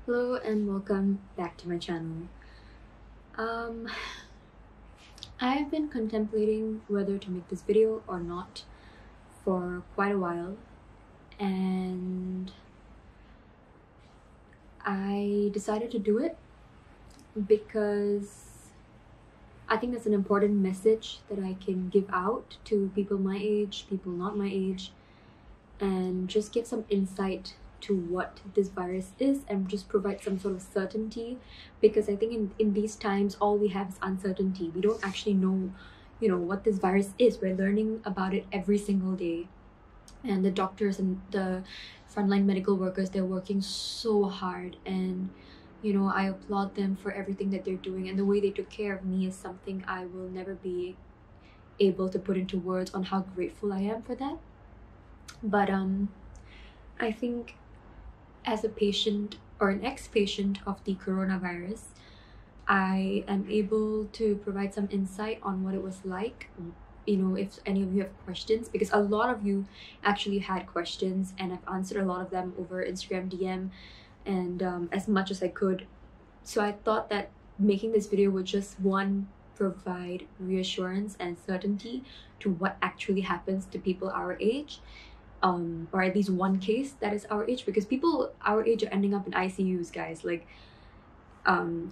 Hello and welcome back to my channel. Um, I've been contemplating whether to make this video or not for quite a while, and I decided to do it because I think that's an important message that I can give out to people my age, people not my age, and just give some insight to what this virus is and just provide some sort of certainty, because I think in these times all we have is uncertainty. We don't actually know what this virus is. We're learning about it every single day, and the doctors and the frontline medical workers, they're working so hard, and I applaud them for everything that they're doing, and the way they took care of me is something I will never be able to put into words on how grateful I am for that. But I think as a patient or an ex-patient of the coronavirus, I am able to provide some insight on what it was like. If any of you have questions, because a lot of you actually had questions, and I've answered a lot of them over Instagram DM and as much as I could. So I thought that making this video would just, one, provide reassurance and certainty to what actually happens to people our age, or at least one case that is our age, because people our age are ending up in ICUs, guys. Like,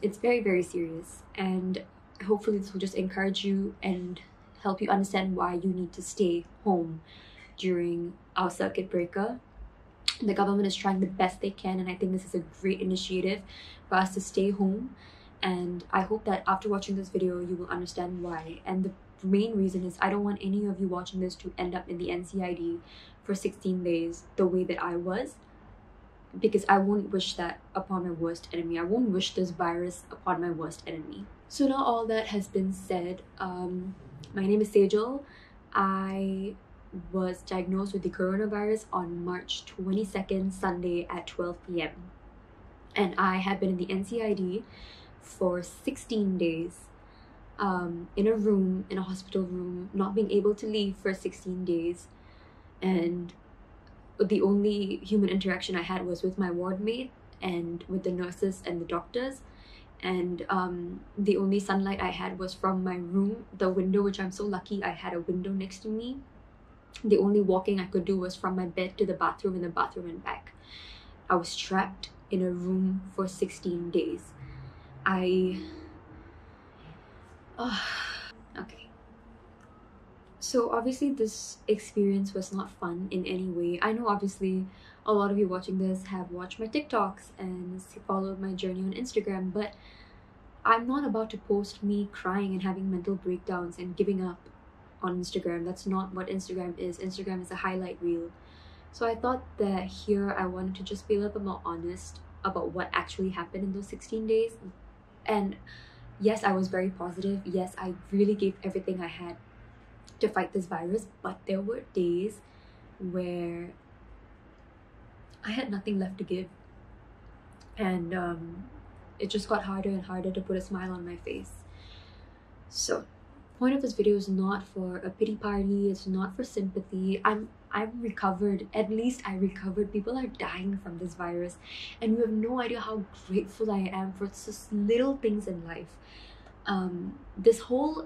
it's very, very serious, and hopefully this will just encourage you and help you understand why you need to stay home during our circuit breaker. The government is trying the best they can, and I think this is a great initiative for us to stay home. And I hope that after watching this video you will understand why. And the main reason is I don't want any of you watching this to end up in the NCID for 16 days the way that I was, because I won't wish that upon my worst enemy. I won't wish this virus upon my worst enemy. So now all that has been said, my name is Sejal. I was diagnosed with the coronavirus on March 22nd, Sunday at 12 p.m. And I had been in the NCID for 16 days, in a room, in a hospital room, not being able to leave for 16 days. And the only human interaction I had was with my ward mate and with the nurses and the doctors. And the only sunlight I had was from my room, the window, which I'm so lucky I had a window next to me. The only walking I could do was from my bed to the bathroom and the bathroom and back. I was trapped in a room for 16 days. Okay. So obviously this experience was not fun in any way. I know obviously a lot of you watching this have watched my TikToks and followed my journey on Instagram, but I'm not about to post me crying and having mental breakdowns and giving up on Instagram. That's not what Instagram is. Instagram is a highlight reel. So I thought that here I wanted to just be a little bit more honest about what actually happened in those 16 days. And yes, I was very positive. Yes, I really gave everything I had to fight this virus, but there were days where I had nothing left to give, and it just got harder and harder to put a smile on my face. So the point of this video is not for a pity party. It's not for sympathy. I'm recovered. At least I recovered. People are dying from this virus, and you have no idea how grateful I am for just little things in life. This whole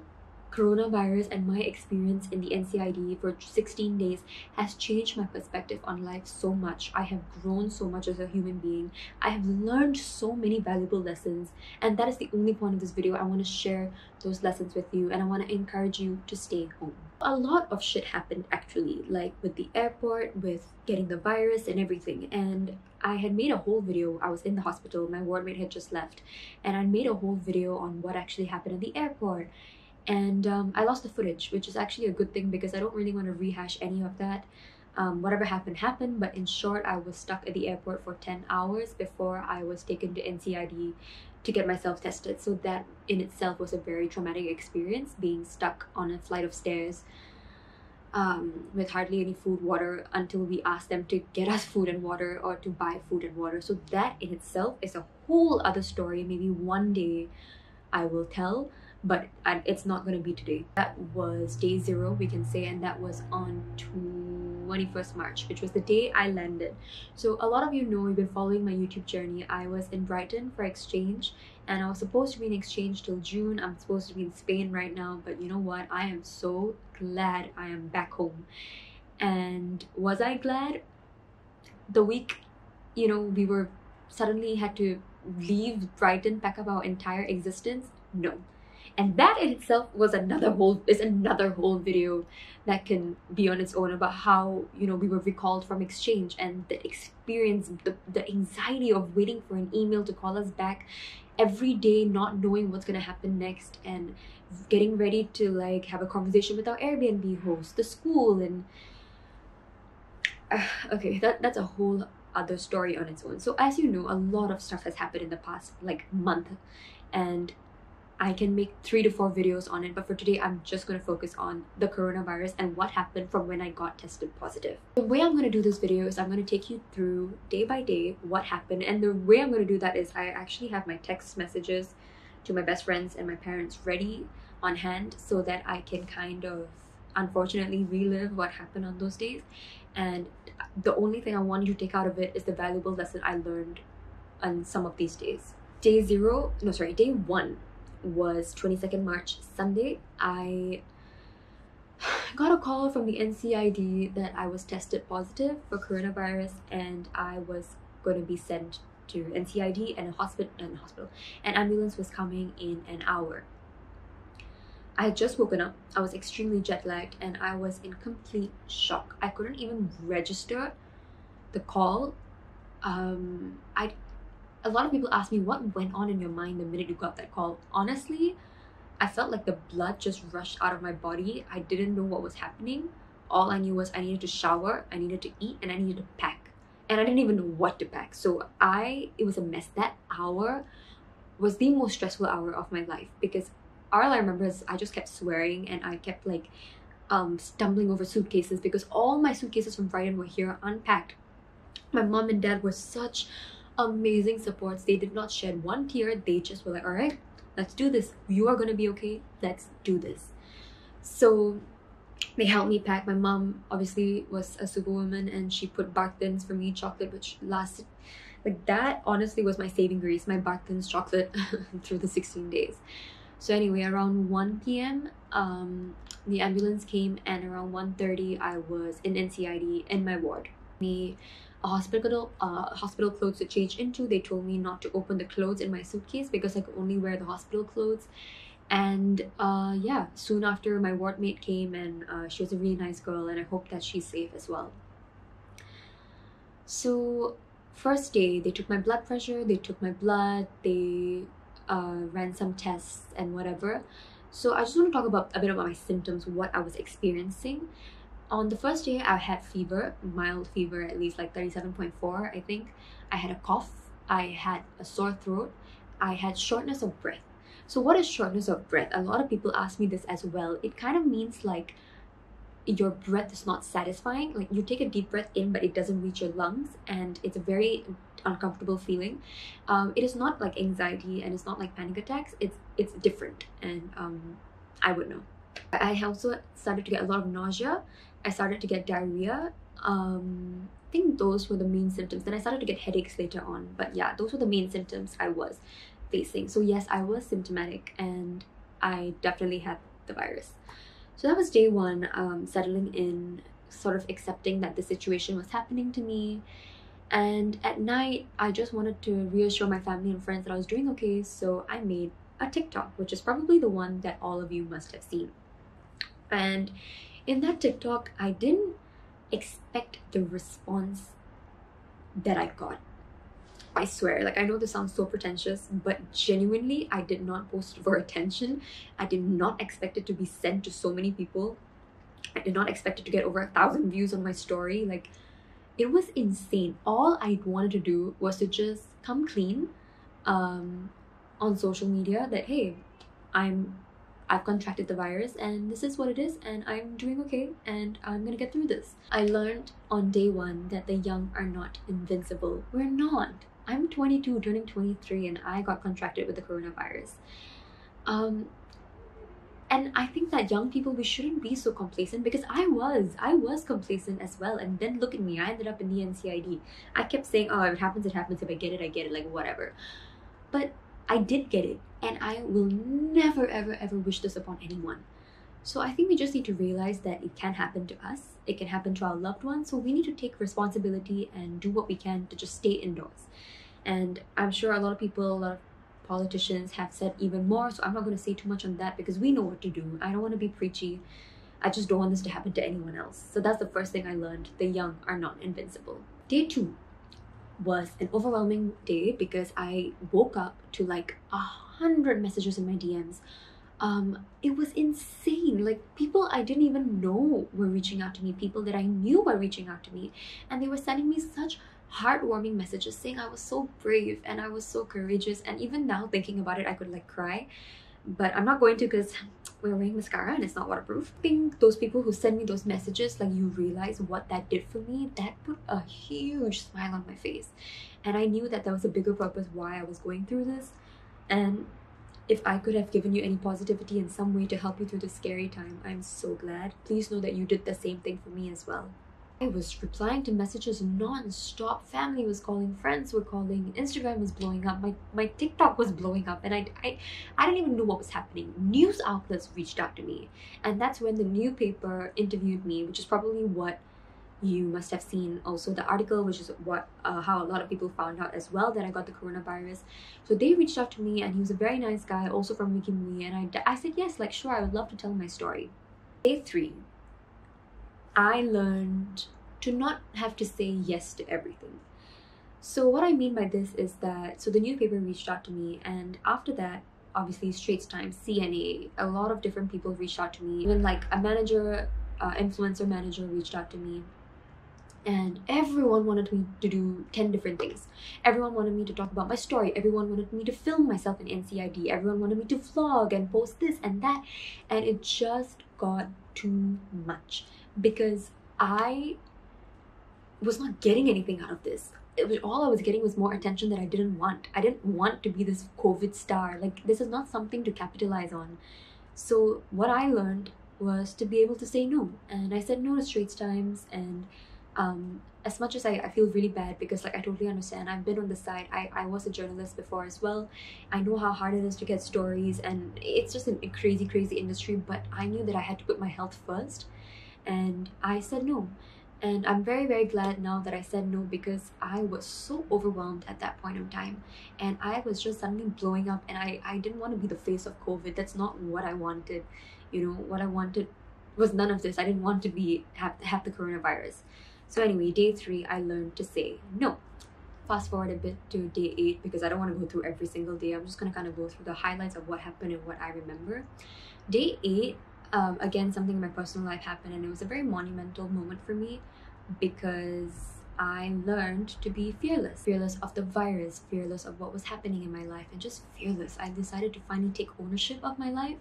coronavirus and my experience in the NCID for 16 days has changed my perspective on life so much. I have grown so much as a human being. I have learned so many valuable lessons, and that is the only point of this video. I want to share those lessons with you, and I want to encourage you to stay home. A lot of shit happened actually, like with the airport, with getting the virus and everything. And I had made a whole video. I was in the hospital, my wardmate had just left, and I made a whole video on what actually happened at the airport. And I lost the footage, which is actually a good thing because I don't really want to rehash any of that. Whatever happened happened, but in short, I was stuck at the airport for 10 hours before I was taken to NCID to get myself tested. So that in itself was a very traumatic experience, being stuck on a flight of stairs with hardly any food, water, until we asked them to get us food and water, or to buy food and water. So that in itself is a whole other story. Maybe one day I will tell, but it's not going to be today. That was day 0, we can say, and that was on 21st March, which was the day I landed. So a lot of you know, you've been following my YouTube journey. I was in Brighton for exchange, and I was supposed to be in exchange till June. I'm supposed to be in Spain right now, but you know what? I am so glad I am back home. And was I glad? The week, you know, we were suddenly had to leave Brighton, pack up our entire existence? No. And that in itself was another whole video that can be on its own, about how, you know, we were recalled from exchange, and the experience, the anxiety of waiting for an email to call us back every day, not knowing what's gonna happen next, and getting ready to like have a conversation with our Airbnb host, the school, and okay, that's a whole other story on its own. So as you know, a lot of stuff has happened in the past like month, and I can make 3 to 4 videos on it, but for today I'm just going to focus on the coronavirus and what happened from when I got tested positive. The way I'm going to do this video is I'm going to take you through day by day what happened, and the way I'm going to do that is I actually have my text messages to my best friends and my parents ready on hand, so that I can kind of unfortunately relive what happened on those days. And the only thing I want you to take out of it is the valuable lesson I learned on some of these days. Day 1 was 22nd March, Sunday. I got a call from the NCID that I was tested positive for coronavirus, and I was going to be sent to NCID, and an ambulance was coming in an hour. I had just woken up. I was extremely jet lagged, and I was in complete shock. I couldn't even register the call. A lot of people ask me, what went on in your mind the minute you got that call? Honestly, I felt like the blood just rushed out of my body. I didn't know what was happening. All I knew was I needed to shower, I needed to eat, and I needed to pack. And I didn't even know what to pack. So it was a mess. That hour was the most stressful hour of my life, because all I remember is I just kept swearing, and I kept like stumbling over suitcases, because all my suitcases from Brighton were here unpacked. My mom and dad were such amazing supports. They did not shed one tear. They just were like, all right, let's do this. You are going to be okay. Let's do this. So they helped me pack. My mom obviously was a superwoman, and she put bark thins for me, chocolate, which lasted like that. Honestly, was my saving grace, my bark thins chocolate through the 16 days. So anyway, around 1 p.m. The ambulance came, and around 1:30 I was in NCID in my ward. A hospital clothes to change into. They told me not to open the clothes in my suitcase because I could only wear the hospital clothes. And yeah, soon after my ward mate came, and she was a really nice girl, and I hope that she's safe as well. So first day, they took my blood pressure, they took my blood, they ran some tests and whatever. So I just want to talk about a bit about my symptoms, what I was experiencing. On the first day, I had fever, mild fever, at least like 37.4, I think. I had a cough, I had a sore throat, I had shortness of breath. So what is shortness of breath? A lot of people ask me this as well. It kind of means like your breath is not satisfying. Like you take a deep breath in, but it doesn't reach your lungs, and it's a very uncomfortable feeling. It is not like anxiety, and it's not like panic attacks. It's different, and I would know. I also started to get a lot of nausea. I started to get diarrhea. I think those were the main symptoms. Then I started to get headaches later on. But yeah, those were the main symptoms I was facing. So yes, I was symptomatic, and I definitely had the virus. So that was day 1, settling in, sort of accepting that the situation was happening to me. And at night, I just wanted to reassure my family and friends that I was doing okay. So I made a TikTok, which is probably the one that all of you must have seen. And in that TikTok, I didn't expect the response that I got. I swear, like, I know this sounds so pretentious, but genuinely, I did not post for attention. I did not expect it to be sent to so many people. I did not expect it to get over 1,000 views on my story. Like, it was insane. All I wanted to do was to just come clean on social media that, hey, I've contracted the virus, and this is what it is, and I'm doing okay, and I'm gonna get through this. I learned on day 1 that the young are not invincible. We're not. I'm 22, turning 23, and I got contracted with the coronavirus. And I think that young people, we shouldn't be so complacent, because I was complacent as well. And then look at me, I ended up in the NCID. I kept saying, oh, if it happens, it happens. If I get it, I get it, like whatever. But I did get it, and I will never, ever, ever wish this upon anyone. So I think we just need to realize that it can happen to us. It can happen to our loved ones. So we need to take responsibility and do what we can to just stay indoors. And I'm sure a lot of people, a lot of politicians have said even more, so I'm not going to say too much on that because we know what to do. I don't want to be preachy. I just don't want this to happen to anyone else. So that's the first thing I learned. The young are not invincible. Day 2 was an overwhelming day because I woke up to like 100 messages in my DMs. It was insane. Like, people I didn't even know were reaching out to me, people that I knew were reaching out to me, and they were sending me such heartwarming messages saying I was so brave and I was so courageous. And even now, thinking about it, I could like cry, but I'm not going to because we're wearing mascara and it's not waterproof. I think those people who send me those messages, like, you realize what that did for me. That put a huge smile on my face, and I knew that there was a bigger purpose why I was going through this. And if I could have given you any positivity in some way to help you through this scary time, I'm so glad. Please know that you did the same thing for me as well. I was replying to messages non-stop. Family was calling, friends were calling, Instagram was blowing up, my TikTok was blowing up, and I didn't even know what was happening. News outlets reached out to me, and that's when the new paper interviewed me, which is probably what you must have seen also, the article, which is what how a lot of people found out as well that I got the coronavirus. So they reached out to me, and he was a very nice guy, also from Wikimui, and I said yes, like sure, I would love to tell my story. Day 3, I learned to not have to say yes to everything. So what I mean by this is that, so the newspaper reached out to me, and after that, obviously Straits Times, CNA, a lot of different people reached out to me. Even like a manager, influencer manager reached out to me, and everyone wanted me to do 10 different things. Everyone wanted me to talk about my story. Everyone wanted me to film myself in NCID. Everyone wanted me to vlog and post this and that, and it just got too much because I was not getting anything out of this. All I was getting was more attention that I didn't want. I didn't want to be this COVID star. Like, this is not something to capitalize on. So what I learned was to be able to say no. And I said no to Straits Times. And as much as I feel really bad, because like I totally understand, I've been on the side. I was a journalist before as well. I know how hard it is to get stories, and it's just a crazy industry. But I knew that I had to put my health first, and I said no. And I'm very glad now that I said no, because I was so overwhelmed at that point in time, and I was just suddenly blowing up, and I didn't want to be the face of COVID. That's not what I wanted. You know, what I wanted was none of this. I didn't want to have the coronavirus. So anyway, day 3, I learned to say no. Fast forward a bit to day 8, because I don't want to go through every single day. I'm just going to kind of go through the highlights of what happened and what I remember. Day 8, again, something in my personal life happened, and it was a very monumental moment for me because I learned to be fearless. Fearless of the virus, fearless of what was happening in my life, and just fearless. I decided to finally take ownership of my life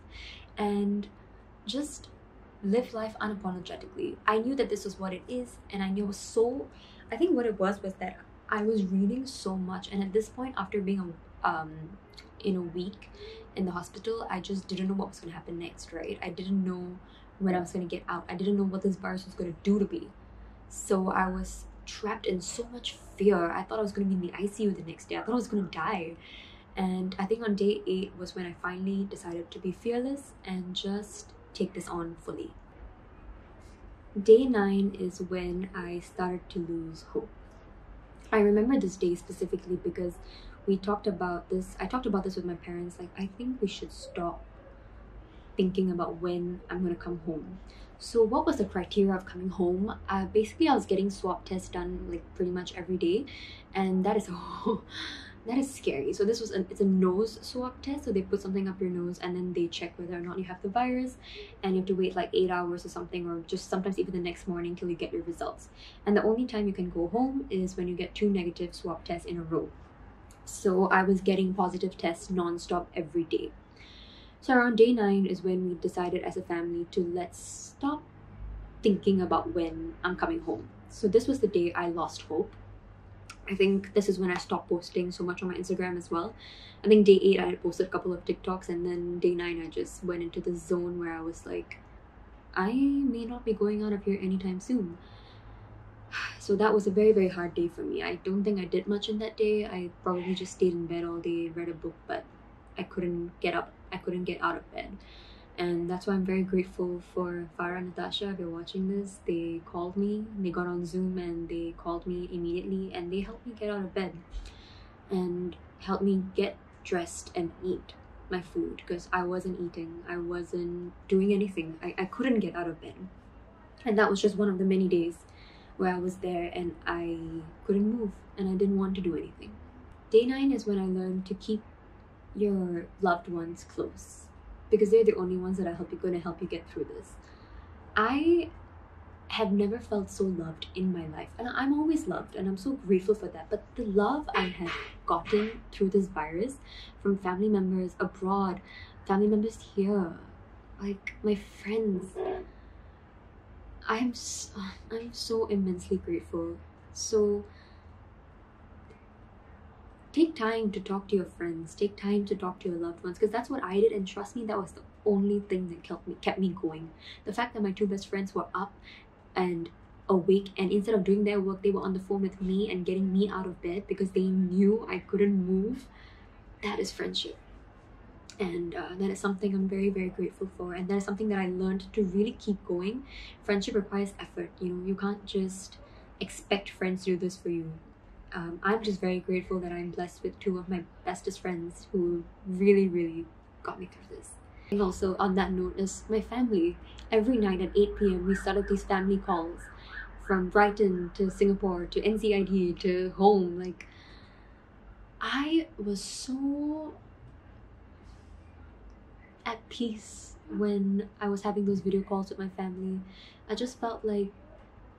and just live life unapologetically. I knew that this was what it is, and I knew I think what it was that I was reading so much, and at this point, after being in a week in the hospital, I just didn't know what was going to happen next, right? I didn't know when I was going to get out. I didn't know what this virus was going to do to me. So I was trapped in so much fear. I thought I was going to be in the ICU the next day. I thought I was going to die. And I think on day 8 was when I finally decided to be fearless and just take this on fully. Day 9 is when I started to lose hope. I remember this day specifically because we talked about this. I talked about this with my parents. Like, I think we should stop thinking about when I'm going to come home. So what was the criteria of coming home? Basically, I was getting swab tests done like pretty much every day, and that is that is scary. So this was it's a nose swab test. So they put something up your nose, and then they check whether or not you have the virus, and you have to wait like 8 hours or something, or just sometimes even the next morning till you get your results. And the only time you can go home is when you get 2 negative swab tests in a row. So I was getting positive tests non-stop every day. So around day 9 is when we decided as a family to let's stop thinking about when I'm coming home. So this was the day I lost hope. I think this is when I stopped posting so much on my Instagram as well. I think day 8 I had posted a couple of TikToks, and then day 9 I just went into the zone where I was like, I may not be going out of here anytime soon. So that was a very, very hard day for me. I don't think I did much in that day. I probably just stayed in bed all day, read a book, but I couldn't get up. I couldn't get out of bed. And that's why I'm very grateful for Farah and Natasha. If you're watching this, they called me. They got on Zoom and they called me immediately, and they helped me get out of bed and helped me get dressed and eat my food, because I wasn't eating. I wasn't doing anything. I couldn't get out of bed. And that was just one of the many days where I was there and I couldn't move and I didn't want to do anything. Day 9 is when I learned to keep your loved ones close, because they're the only ones that are going to help you get through this. I have never felt so loved in my life, and I'm always loved and I'm so grateful for that. But the love I have gotten through this virus from family members abroad, family members here, like my friends, I'm so immensely grateful. So take time to talk to your friends, take time to talk to your loved ones, because that's what I did, and trust me, that was the only thing that kept me going. The fact that my 2 best friends were up and awake, and instead of doing their work, they were on the phone with me and getting me out of bed because they knew I couldn't move. That is friendship. And that is something I'm very, very grateful for, and that is something that I learned to really keep going. Friendship requires effort. You can't just expect friends to do this for you. I'm just very grateful that I'm blessed with 2 of my bestest friends who really, really got me through this. And also on that note is my family. Every night at 8 p.m. we started these family calls, from Brighton to Singapore to NCID to home. Like, I was so at peace when I was having those video calls with my family. I just felt like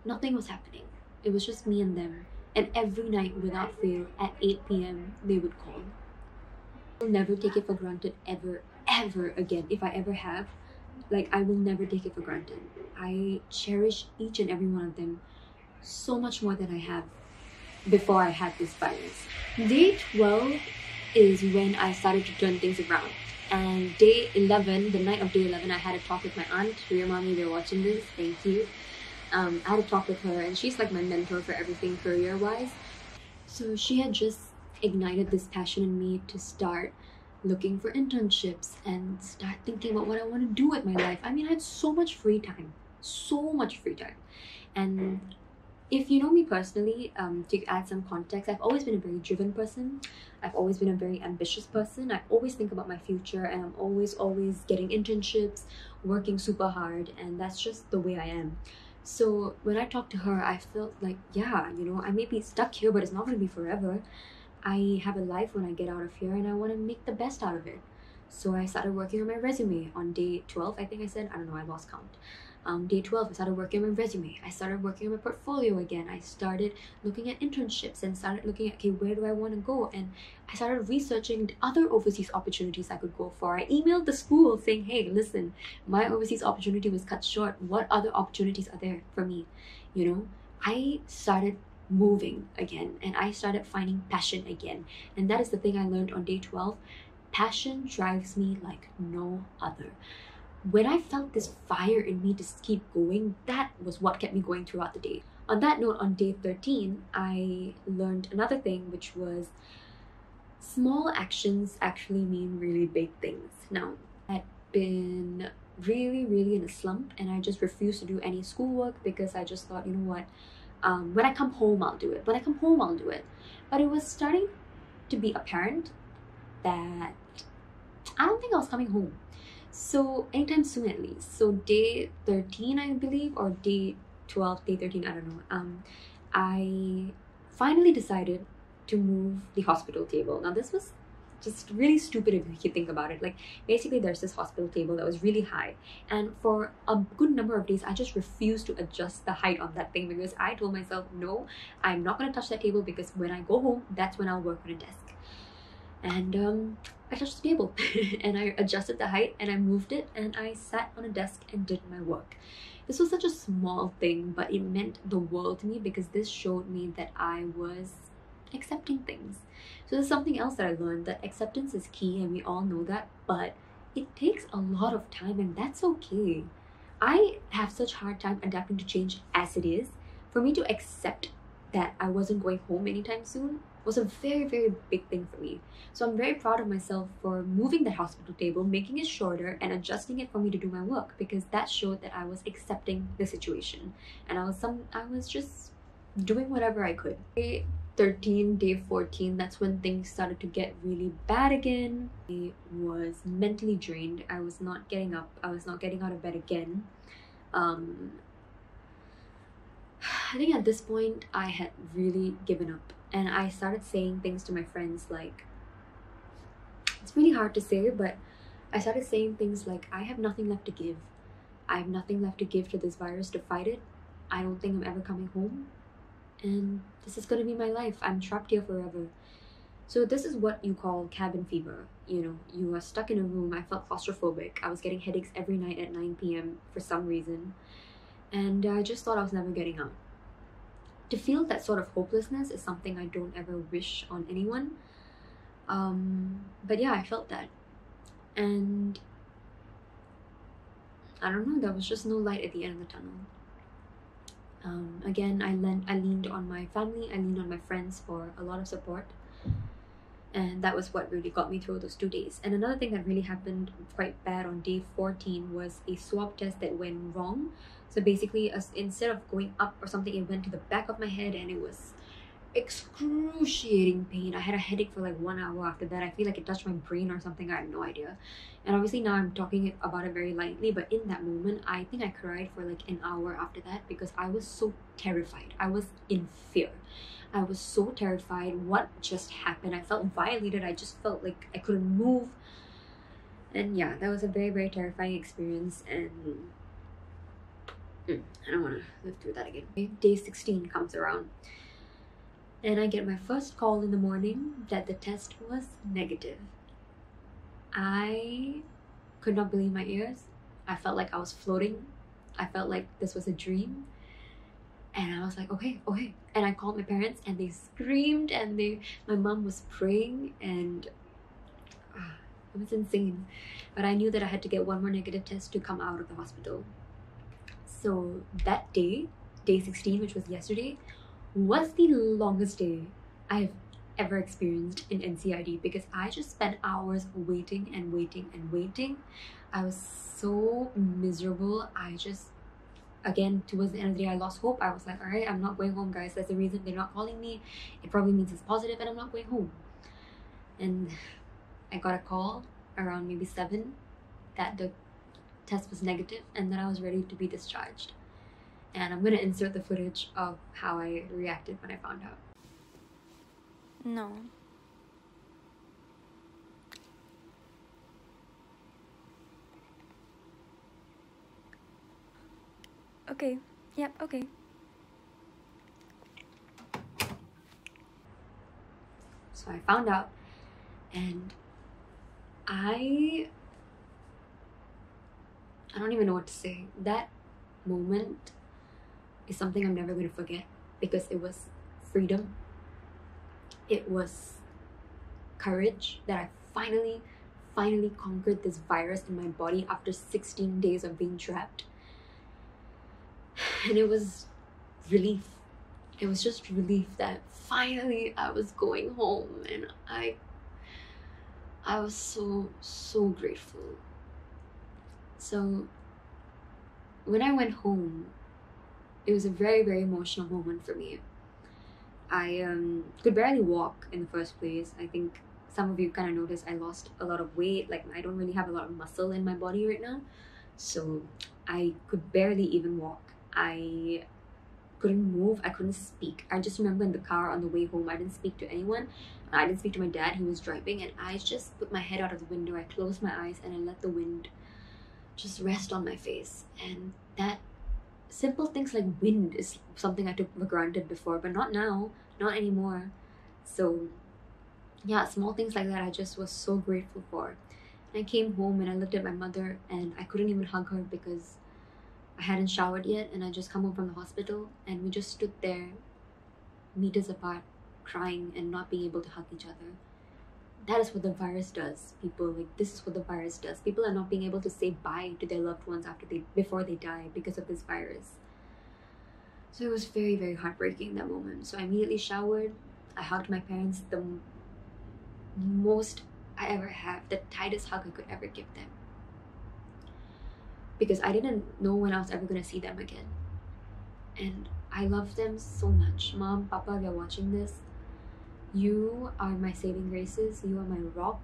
nothing was happening. It was just me and them. And every night without fail at 8 p.m. they would call. I'll never take it for granted ever again. If I ever have, like, I will never take it for granted. I cherish each and every one of them so much more than I have before I had this virus. Day 12 is when I started to turn things around. And day 11, the night of day 11, I had a talk with my aunt. Ria Mommy, if you're watching this, thank you. I had a talk with her, and she's like my mentor for everything career-wise. So she had just ignited this passion in me to start looking for internships and start thinking about what I want to do with my life. I mean, I had so much free time. And if you know me personally, to add some context, I've always been a very driven person. I've always been a very ambitious person. I always think about my future, and I'm always getting internships, working super hard, and that's just the way I am. So when I talked to her, I felt like, yeah, I may be stuck here, but it's not going to be forever. I have a life when I get out of here, and I want to make the best out of it. So I started working on my resume on day 12. I think I said, I don't know, I lost count. Day 12, I started working on my resume. I started working on my portfolio again. I started looking at internships and started looking at, okay, where do I want to go? And I started researching other overseas opportunities I could go for. I emailed the school saying, hey, listen, my overseas opportunity was cut short. What other opportunities are there for me? I started moving again, and I started finding passion again. And that is the thing I learned on day 12. Passion drives me like no other. When I felt this fire in me to keep going, that was what kept me going throughout the day. On that note, on day 13, I learned another thing, which was small actions actually mean really big things. Now, I had been really, really in a slump, and I just refused to do any schoolwork because I just thought, you know what, when I come home, I'll do it. But it was starting to be apparent that I don't think I was coming home. So anytime soon, at least. So day 13, I believe, or day 12, day 13, I don't know. I finally decided to move the hospital table. Now, this was just really stupid if you think about it. Like, basically, there's this hospital table that was really high, and for a good number of days I just refused to adjust the height on that thing, because I told myself, no, I'm not going to touch that table, because when I go home, that's when I'll work on a desk. And I touched the table and I adjusted the height, and I moved it, and I sat on a desk and did my work. This was such a small thing, but it meant the world to me, because this showed me that I was accepting things. So there's something else that I learned, that acceptance is key, and we all know that, but it takes a lot of time, and that's okay. I have such hard time adapting to change as it is. For me to accept that I wasn't going home anytime soon was a very, very big thing for me. So I'm very proud of myself for moving the hospital table, making it shorter, and adjusting it for me to do my work, because that showed that I was accepting the situation, and I was just doing whatever I could. Day 13, day 14, that's when things started to get really bad again. I was mentally drained. I was not getting up. I was not getting out of bed again. I think at this point I had really given up, and I started saying things to my friends like, it's really hard to say, but I started saying things like, I have nothing left to give. I have nothing left to give to this virus to fight it. I don't think I'm ever coming home, and this is going to be my life. I'm trapped here forever. So this is what you call cabin fever. You know, you are stuck in a room. I felt claustrophobic. I was getting headaches every night at 9 p.m. for some reason, and I just thought I was never getting out. To feel that sort of hopelessness is something I don't ever wish on anyone. But yeah, I felt that, and I don't know, there was just no light at the end of the tunnel. Again, I leaned on my family, I leaned on my friends for a lot of support, and that was what really got me through those 2 days. And another thing that really happened quite bad on day 14 was a swab test that went wrong. So basically, instead of going up or something, it went to the back of my head, and it was excruciating pain. I had a headache for like 1 hour after that. I feel like it touched my brain or something. I have no idea. And obviously now I'm talking about it very lightly, but in that moment, I think I cried for like an hour after that, because I was so terrified. I was in fear. I was so terrified. What just happened? I felt violated. I just felt like I couldn't move. And yeah, that was a very, very terrifying experience, and I don't want to live through that again. Day 16 comes around, and I get my first call in the morning that the test was negative. I could not believe my ears. I felt like I was floating. I felt like this was a dream. And I was like, okay. And I called my parents, and they screamed, and my mom was praying, and it was insane. But I knew that I had to get one more negative test to come out of the hospital. So that day, day 16, which was yesterday, was the longest day I've ever experienced in NCID, because I just spent hours waiting and waiting and waiting. I was so miserable. Again, towards the end of the day, I lost hope. I was like, all right, I'm not going home, guys. That's the reason they're not calling me. It probably means it's positive and I'm not going home. And I got a call around maybe 7 that the test was negative and that I was ready to be discharged. And I'm going to insert the footage of how I reacted when I found out. No. Okay. Yep, okay. So I found out, and I don't even know what to say. That moment is something I'm never going to forget, because it was freedom. It was courage that I finally conquered this virus in my body after 16 days of being trapped. And it was relief. It was just relief that finally I was going home, and I was so grateful. So when I went home, it was a very, very emotional moment for me. I could barely walk in the first place. I think some of you kind of noticed I lost a lot of weight. Like, I don't really have a lot of muscle in my body right now. So I could barely even walk. I couldn't move. I couldn't speak. I just remember in the car on the way home, I didn't speak to anyone. I didn't speak to my dad. He was driving, and I just put my head out of the window. I closed my eyes and I let the wind just rest on my face. And that simple things like wind is something I took for granted before, but not now, not anymore. So yeah, small things like that I just was so grateful for. And I came home and I looked at my mother, and I couldn't even hug her because I hadn't showered yet, and I just come home from the hospital, and we just stood there meters apart crying and not being able to hug each other. That is what the virus does, people. Like, this is what the virus does. People are not being able to say bye to their loved ones before they die because of this virus. So it was very, very heartbreaking, that moment. So I immediately showered. I hugged my parents, the most I ever have, the tightest hug I could ever give them. Because I didn't know when I was ever going to see them again. And I love them so much. Mom, Papa, if you're watching this, you are my saving graces. You are my rock.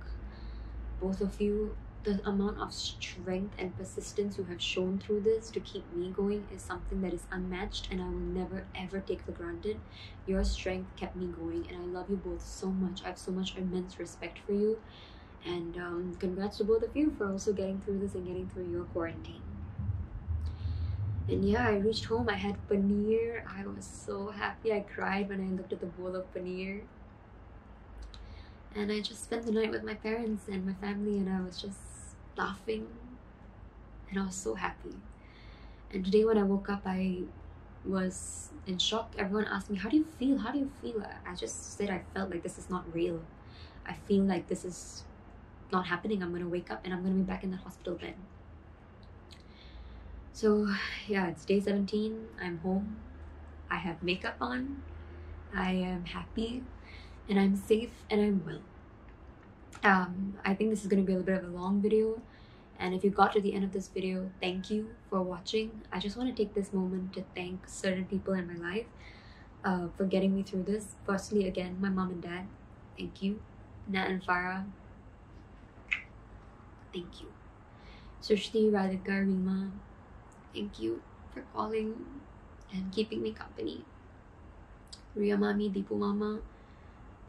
Both of you. The amount of strength and persistence you have shown through this to keep me going is something that is unmatched, and I will never ever take for granted. Your strength kept me going, and I love you both so much. I have so much immense respect for you, and congrats to both of you for also getting through this and getting through your quarantine. And yeah, I reached home. I had paneer. I was so happy. I cried when I looked at the bowl of paneer. And I just spent the night with my parents and my family, and I was just laughing, and I was so happy. And today when I woke up, I was in shock. Everyone asked me, how do you feel? How do you feel? I just said I felt like this is not real. I feel like this is not happening. I'm going to wake up and I'm going to be back in the hospital bed. So yeah, it's day 17. I'm home. I have makeup on. I am happy, and I'm safe, and I'm well. I think this is going to be a little bit of a long video, and if you got to the end of this video, thank you for watching. I just want to take this moment to thank certain people in my life for getting me through this. Firstly, again, my mom and dad, thank you. Nat and Farah, thank you. Sushti, Radhika, Rima, thank you for calling and keeping me company. Ria Mami, Deepu Mama,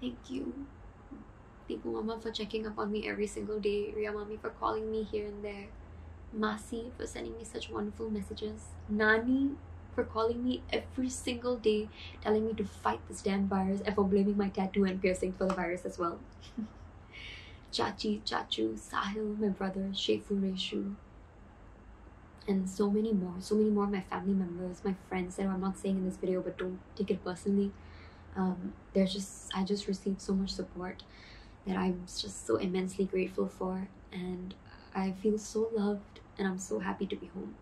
thank you. Deepu Mama for checking up on me every single day. Ria Mami for calling me here and there. Masi for sending me such wonderful messages. Nani for calling me every single day, telling me to fight this damn virus, and for blaming my tattoo and piercing for the virus as well. Chachi, Chachu, Sahil, my brother, Shefu, Reshu, and so many more of my family members, my friends that I'm not saying in this video, but don't take it personally. I just received so much support that I'm just so immensely grateful for, and I feel so loved, and I'm so happy to be home.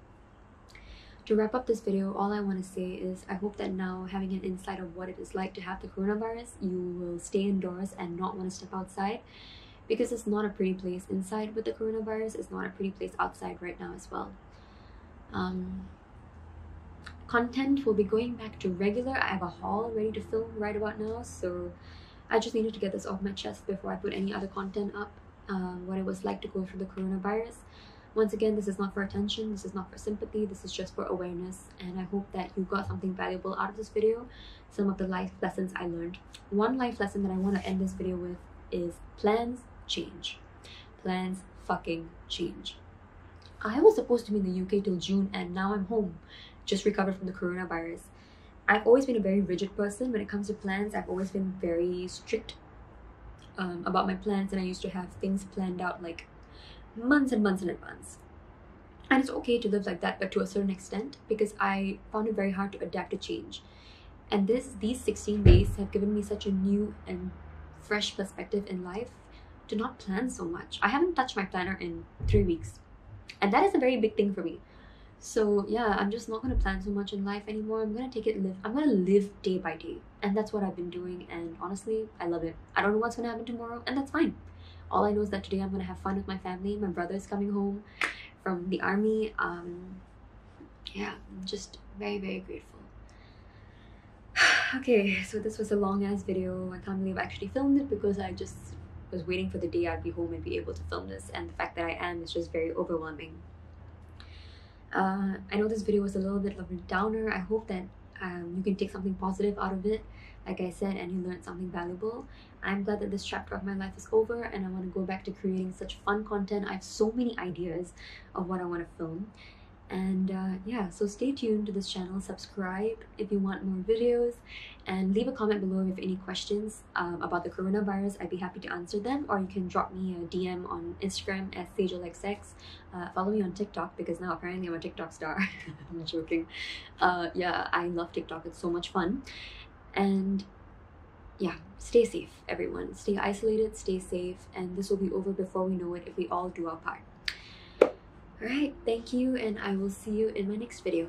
To wrap up this video, all I want to say is I hope that now, having an insight of what it is like to have the coronavirus, you will stay indoors and not want to step outside, because it's not a pretty place inside with the coronavirus. It's not a pretty place outside right now as well. Content will be going back to regular. I have a haul ready to film right about now, so I just needed to get this off my chest before I put any other content up. What it was like to go through the coronavirus. Once again, this is not for attention, this is not for sympathy, this is just for awareness, and I hope that you got something valuable out of this video, some of the life lessons I learned. One life lesson that I want to end this video with is plans change. Plans fucking change. I was supposed to be in the UK till June, and now I'm home, just recovered from the coronavirus. I've always been a very rigid person when it comes to plans. I've always been very strict about my plans, and I used to have things planned out like months and months in advance. And it's okay to live like that, but to a certain extent, because I found it very hard to adapt to change. And these 16 days have given me such a new and fresh perspective in life to not plan so much. I haven't touched my planner in 3 weeks, and that is a very big thing for me. So yeah, I'm just not going to plan so much in life anymore. I'm going to live day by day, and that's what I've been doing, and honestly, I love it. I don't know what's going to happen tomorrow, and that's fine. All I know is that today I'm going to have fun with my family. My brother is coming home from the army. Yeah, I'm just very, very grateful. Okay, so this was a long ass video. I can't believe I actually filmed it, because I just was waiting for the day I'd be home and be able to film this, and the fact that I am is just very overwhelming. I know this video was a little bit of a downer. I hope that you can take something positive out of it, like I said, and you learned something valuable. I'm glad that this chapter of my life is over, and I want to go back to creating such fun content. I have so many ideas of what I want to film. And yeah, so stay tuned to this channel, subscribe if you want more videos, and leave a comment below if you have any questions about the coronavirus. I'd be happy to answer them, or you can drop me a DM on Instagram at SageLikeSex. Follow me on TikTok, because now apparently I'm a TikTok star. I'm joking. Yeah, I love TikTok. It's so much fun. And yeah, stay safe, everyone. Stay isolated, stay safe, and this will be over before we know it if we all do our part. Alright, thank you, and I will see you in my next video.